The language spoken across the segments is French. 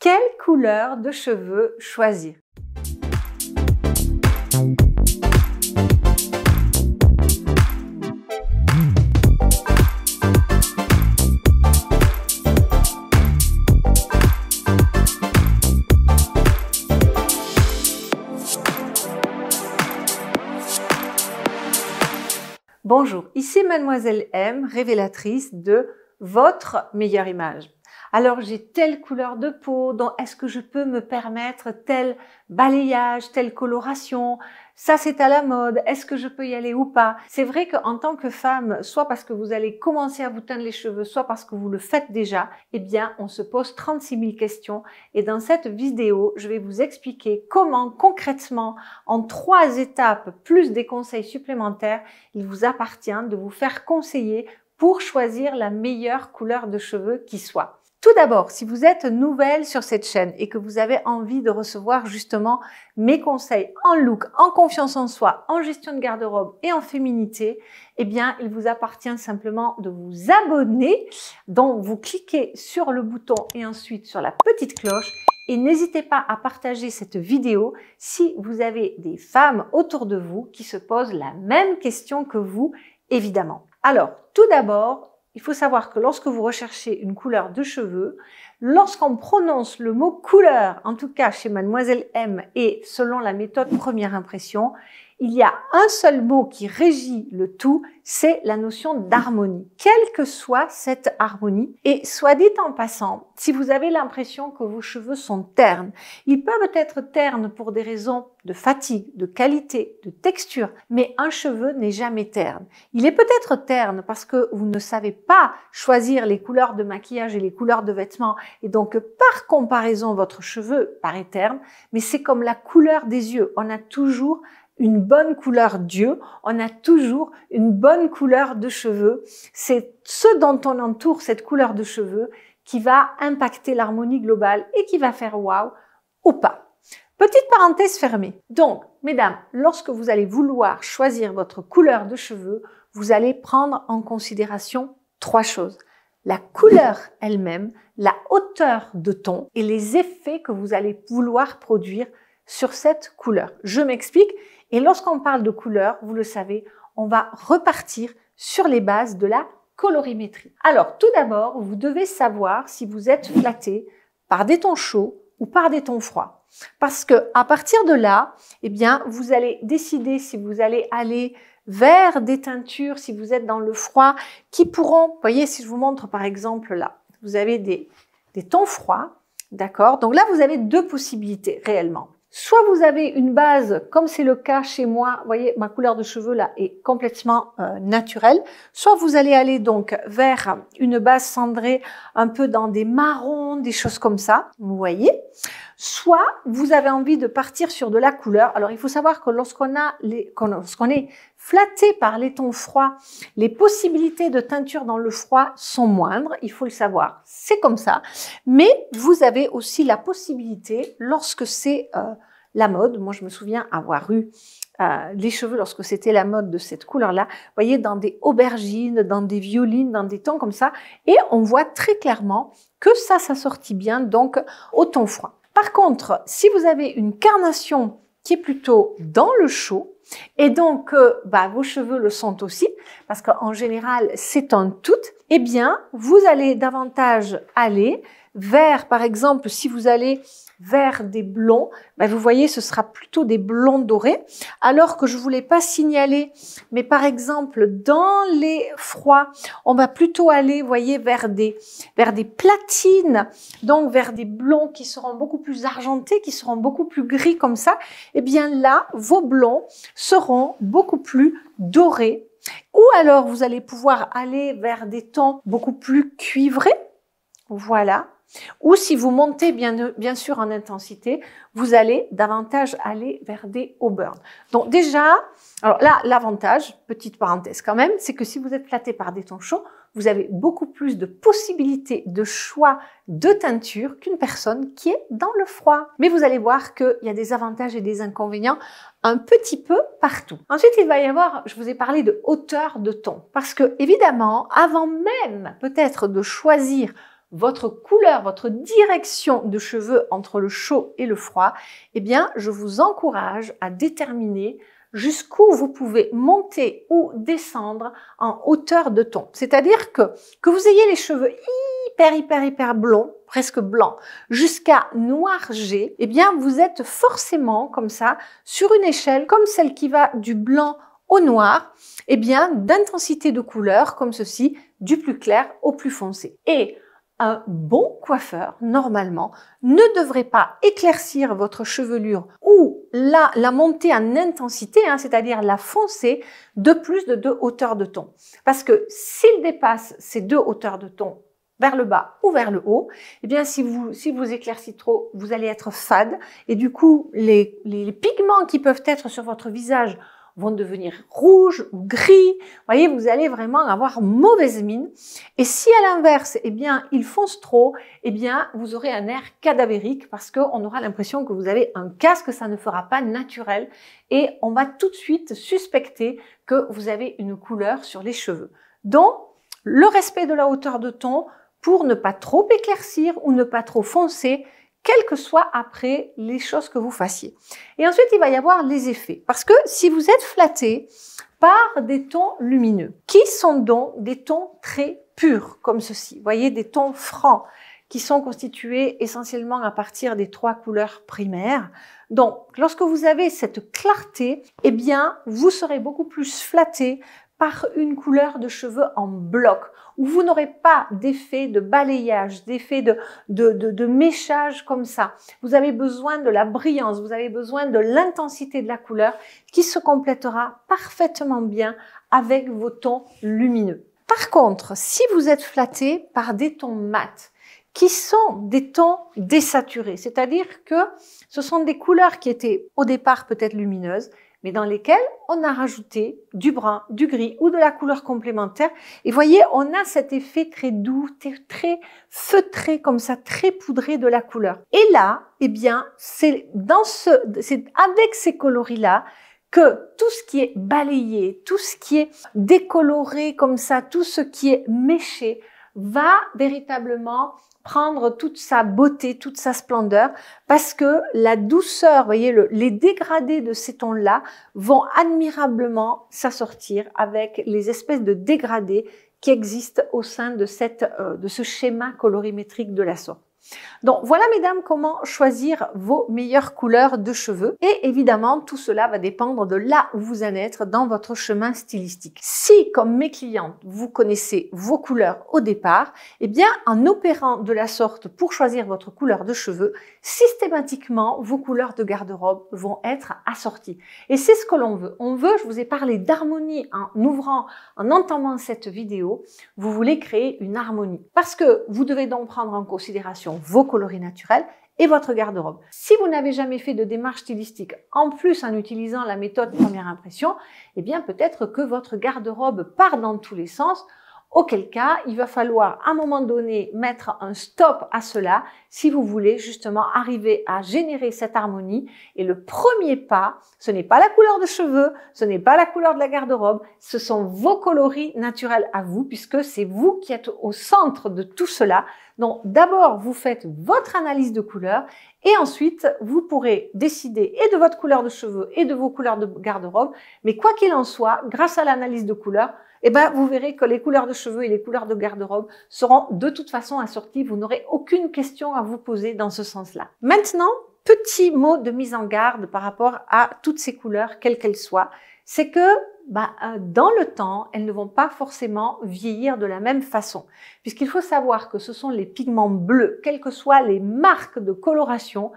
Quelle couleur de cheveux choisir? Bonjour, ici Mademoiselle M, révélatrice de votre meilleure image. Alors j'ai telle couleur de peau, donc est-ce que je peux me permettre tel balayage, telle coloration? Ça c'est à la mode, est-ce que je peux y aller ou pas? C'est vrai qu'en tant que femme, soit parce que vous allez commencer à vous teindre les cheveux, soit parce que vous le faites déjà, eh bien on se pose 36 000 questions. Et dans cette vidéo, je vais vous expliquer comment concrètement, en 3 étapes, plus des conseils supplémentaires, il vous appartient de vous faire conseiller pour choisir la meilleure couleur de cheveux qui soit. Tout d'abord, si vous êtes nouvelle sur cette chaîne et que vous avez envie de recevoir justement mes conseils en look, en confiance en soi, en gestion de garde-robe et en féminité, eh bien, il vous appartient simplement de vous abonner. Donc, vous cliquez sur le bouton et ensuite sur la petite cloche. Et n'hésitez pas à partager cette vidéo si vous avez des femmes autour de vous qui se posent la même question que vous, évidemment. Alors, tout d'abord, il faut savoir que lorsque vous recherchez une couleur de cheveux, lorsqu'on prononce le mot couleur, en tout cas chez Mademoiselle M et selon la méthode première impression, il y a un seul mot qui régit le tout, c'est la notion d'harmonie, quelle que soit cette harmonie. Et soit dit en passant, si vous avez l'impression que vos cheveux sont ternes, ils peuvent être ternes pour des raisons de fatigue, de qualité, de texture, mais un cheveu n'est jamais terne. Il est peut-être terne parce que vous ne savez pas choisir les couleurs de maquillage et les couleurs de vêtements, et donc par comparaison, votre cheveu paraît terne, mais c'est comme la couleur des yeux, on a toujours une bonne couleur d'yeux, on a toujours une bonne couleur de cheveux. C'est ce dont on entoure cette couleur de cheveux qui va impacter l'harmonie globale et qui va faire waouh ou pas. Petite parenthèse fermée. Donc, mesdames, lorsque vous allez vouloir choisir votre couleur de cheveux, vous allez prendre en considération 3 choses. La couleur elle-même, la hauteur de ton et les effets que vous allez vouloir produire sur cette couleur. Je m'explique. Et lorsqu'on parle de couleur, vous le savez, on va repartir sur les bases de la colorimétrie. Alors, tout d'abord, vous devez savoir si vous êtes flatté par des tons chauds ou par des tons froids. Parce que à partir de là, eh bien, vous allez décider si vous allez aller vers des teintures, si vous êtes dans le froid, qui pourront, vous voyez, si je vous montre par exemple là, vous avez des tons froids, d'accord? Donc là, vous avez 2 possibilités réellement. Soit vous avez une base, comme c'est le cas chez moi, vous voyez, ma couleur de cheveux là est complètement naturelle. Soit vous allez aller donc vers une base cendrée, un peu dans des marrons, des choses comme ça, vous voyez. Soit vous avez envie de partir sur de la couleur. Alors il faut savoir que lorsqu'on est flatté par les tons froids, les possibilités de teinture dans le froid sont moindres, il faut le savoir, c'est comme ça. Mais vous avez aussi la possibilité, lorsque c'est la mode, moi je me souviens avoir eu les cheveux lorsque c'était la mode de cette couleur-là, vous voyez, dans des aubergines, dans des violines, dans des tons comme ça, et on voit très clairement que ça s'assortit bien donc au ton froid. Par contre, si vous avez une carnation qui est plutôt dans le chaud, et donc vos cheveux le sont aussi, parce qu'en général c'est un tout, eh bien vous allez davantage aller vers, par exemple, si vous allez vers des blonds, vous voyez, ce sera plutôt des blonds dorés, alors que je voulais pas signaler, mais par exemple, dans les froids, on va plutôt aller, vous voyez, vers des platines, donc vers des blonds qui seront beaucoup plus argentés, qui seront beaucoup plus gris comme ça, et bien là, vos blonds seront beaucoup plus dorés. Ou alors, vous allez pouvoir aller vers des tons beaucoup plus cuivrés, voilà. Ou si vous montez bien sûr en intensité, vous allez davantage aller vers des auburn. Donc déjà, alors là, l'avantage, petite parenthèse quand même, c'est que si vous êtes flatté par des tons chauds, vous avez beaucoup plus de possibilités de choix de teinture qu'une personne qui est dans le froid. Mais vous allez voir qu'il y a des avantages et des inconvénients un petit peu partout. Ensuite, il va y avoir, je vous ai parlé de hauteur de ton. Parce que, évidemment, avant même peut-être de choisir votre couleur, votre direction de cheveux entre le chaud et le froid, eh bien, je vous encourage à déterminer jusqu'où vous pouvez monter ou descendre en hauteur de ton. C'est-à-dire que vous ayez les cheveux hyper blonds, presque blancs, jusqu'à noirgés, eh bien, vous êtes forcément comme ça sur une échelle comme celle qui va du blanc au noir, eh bien, d'intensité de couleur comme ceci, du plus clair au plus foncé. Et un bon coiffeur, normalement, ne devrait pas éclaircir votre chevelure ou la monter en intensité, c'est-à-dire la foncer de plus de 2 hauteurs de ton. Parce que s'il dépasse ces 2 hauteurs de ton vers le bas ou vers le haut, eh bien, si vous éclaircissez trop, vous allez être fade et du coup, les pigments qui peuvent être sur votre visage vont devenir rouges ou gris. Vous voyez, vous allez vraiment avoir mauvaise mine. Et si à l'inverse, eh bien, il fonce trop, eh bien, vous aurez un air cadavérique parce qu'on aura l'impression que vous avez un casque, ça ne fera pas naturel et on va tout de suite suspecter que vous avez une couleur sur les cheveux. Donc, le respect de la hauteur de ton pour ne pas trop éclaircir ou ne pas trop foncer, quel que soit après les choses que vous fassiez. Et ensuite, il va y avoir les effets. Parce que si vous êtes flatté par des tons lumineux, qui sont donc des tons très purs, comme ceci, vous voyez, des tons francs, qui sont constitués essentiellement à partir des 3 couleurs primaires. Donc, lorsque vous avez cette clarté, eh bien, vous serez beaucoup plus flatté par une couleur de cheveux en bloc, où vous n'aurez pas d'effet de balayage, d'effet de méchage comme ça. Vous avez besoin de la brillance, vous avez besoin de l'intensité de la couleur qui se complétera parfaitement bien avec vos tons lumineux. Par contre, si vous êtes flatté par des tons mat, qui sont des tons désaturés, c'est-à-dire que ce sont des couleurs qui étaient au départ peut-être lumineuses, mais dans lesquelles on a rajouté du brun, du gris ou de la couleur complémentaire. Et voyez, on a cet effet très doux, très feutré comme ça, très poudré de la couleur. Et là, eh bien, c'est avec ces coloris-là que tout ce qui est balayé, tout ce qui est décoloré comme ça, tout ce qui est méché, va véritablement prendre toute sa beauté, toute sa splendeur, parce que la douceur, vous voyez, les dégradés de ces tons-là vont admirablement s'assortir avec les espèces de dégradés qui existent au sein de ce schéma colorimétrique de la sorte. Donc voilà mesdames comment choisir vos meilleures couleurs de cheveux et évidemment tout cela va dépendre de là où vous allez être dans votre chemin stylistique. Si comme mes clientes vous connaissez vos couleurs au départ, eh bien en opérant de la sorte pour choisir votre couleur de cheveux, systématiquement vos couleurs de garde-robe vont être assorties. Et c'est ce que l'on veut. On veut, je vous ai parlé d'harmonie en entamant cette vidéo, vous voulez créer une harmonie. Parce que vous devez donc prendre en considération vos coloris naturels et votre garde-robe. Si vous n'avez jamais fait de démarche stylistique, en plus en utilisant la méthode première impression, eh bien peut-être que votre garde-robe part dans tous les sens, auquel cas il va falloir à un moment donné mettre un stop à cela si vous voulez justement arriver à générer cette harmonie. Et le premier pas, ce n'est pas la couleur de cheveux, ce n'est pas la couleur de la garde-robe, ce sont vos coloris naturels à vous puisque c'est vous qui êtes au centre de tout cela. Donc d'abord vous faites votre analyse de couleur et ensuite vous pourrez décider et de votre couleur de cheveux et de vos couleurs de garde-robe. Mais quoi qu'il en soit, grâce à l'analyse de couleur, eh ben, vous verrez que les couleurs de cheveux et les couleurs de garde-robe seront de toute façon assorties. Vous n'aurez aucune question à vous poser dans ce sens-là. Maintenant, petit mot de mise en garde par rapport à toutes ces couleurs, quelles qu'elles soient, c'est que dans le temps, elles ne vont pas forcément vieillir de la même façon. Puisqu'il faut savoir que ce sont les pigments bleus, quelles que soient les marques de coloration,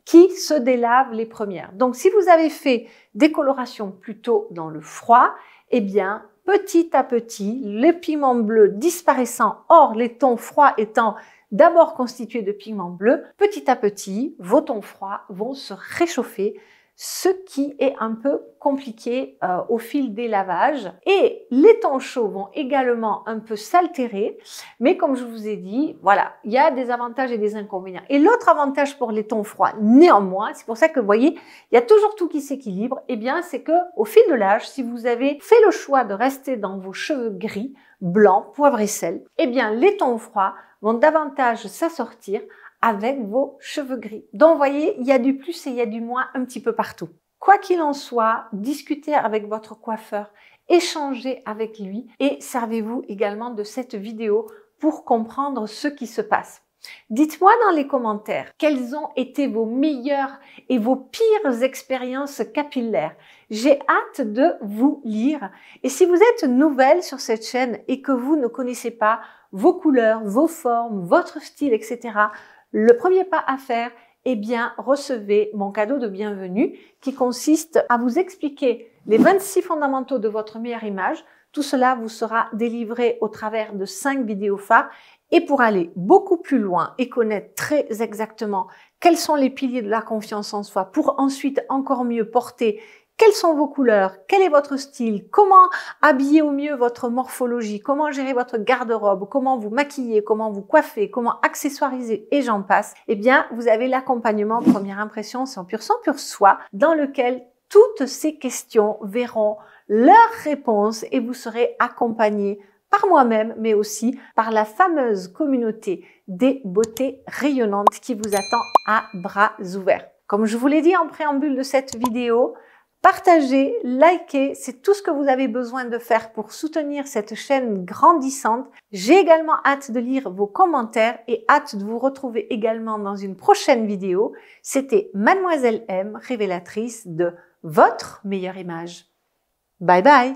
qui se délavent les premières. Donc, si vous avez fait des colorations plutôt dans le froid, eh bien, petit à petit, les pigments bleus disparaissant, or les tons froids étant d'abord constitués de pigments bleus, petit à petit, vos tons froids vont se réchauffer, ce qui est un peu compliqué au fil des lavages. Et les tons chauds vont également un peu s'altérer, mais comme je vous ai dit, voilà, il y a des avantages et des inconvénients. Et l'autre avantage pour les tons froids, néanmoins, c'est pour ça que vous voyez, il y a toujours tout qui s'équilibre, eh bien c'est que au fil de l'âge, si vous avez fait le choix de rester dans vos cheveux gris, blancs, poivre et sel, eh bien les tons froids vont davantage s'assortir avec vos cheveux gris. Donc, vous voyez, il y a du plus et il y a du moins un petit peu partout. Quoi qu'il en soit, discutez avec votre coiffeur, échangez avec lui et servez-vous également de cette vidéo pour comprendre ce qui se passe. Dites-moi dans les commentaires quelles ont été vos meilleures et vos pires expériences capillaires. J'ai hâte de vous lire. Et si vous êtes nouvelle sur cette chaîne et que vous ne connaissez pas vos couleurs, vos formes, votre style, etc., le premier pas à faire, eh bien, recevez mon cadeau de bienvenue qui consiste à vous expliquer les 26 fondamentaux de votre meilleure image. Tout cela vous sera délivré au travers de 5 vidéos phares. Et pour aller beaucoup plus loin et connaître très exactement quels sont les piliers de la confiance en soi pour ensuite encore mieux porter quelles sont vos couleurs, quel est votre style, comment habiller au mieux votre morphologie, comment gérer votre garde-robe, comment vous maquiller, comment vous coiffer, comment accessoiriser et j'en passe, eh bien, vous avez l'accompagnement Première Impression 100% soi dans lequel toutes ces questions verront leurs réponses et vous serez accompagné par moi-même, mais aussi par la fameuse communauté des beautés rayonnantes qui vous attend à bras ouverts. Comme je vous l'ai dit en préambule de cette vidéo, partagez, likez, c'est tout ce que vous avez besoin de faire pour soutenir cette chaîne grandissante. J'ai également hâte de lire vos commentaires et hâte de vous retrouver également dans une prochaine vidéo. C'était Mademoiselle M, révélatrice de votre meilleure image. Bye bye!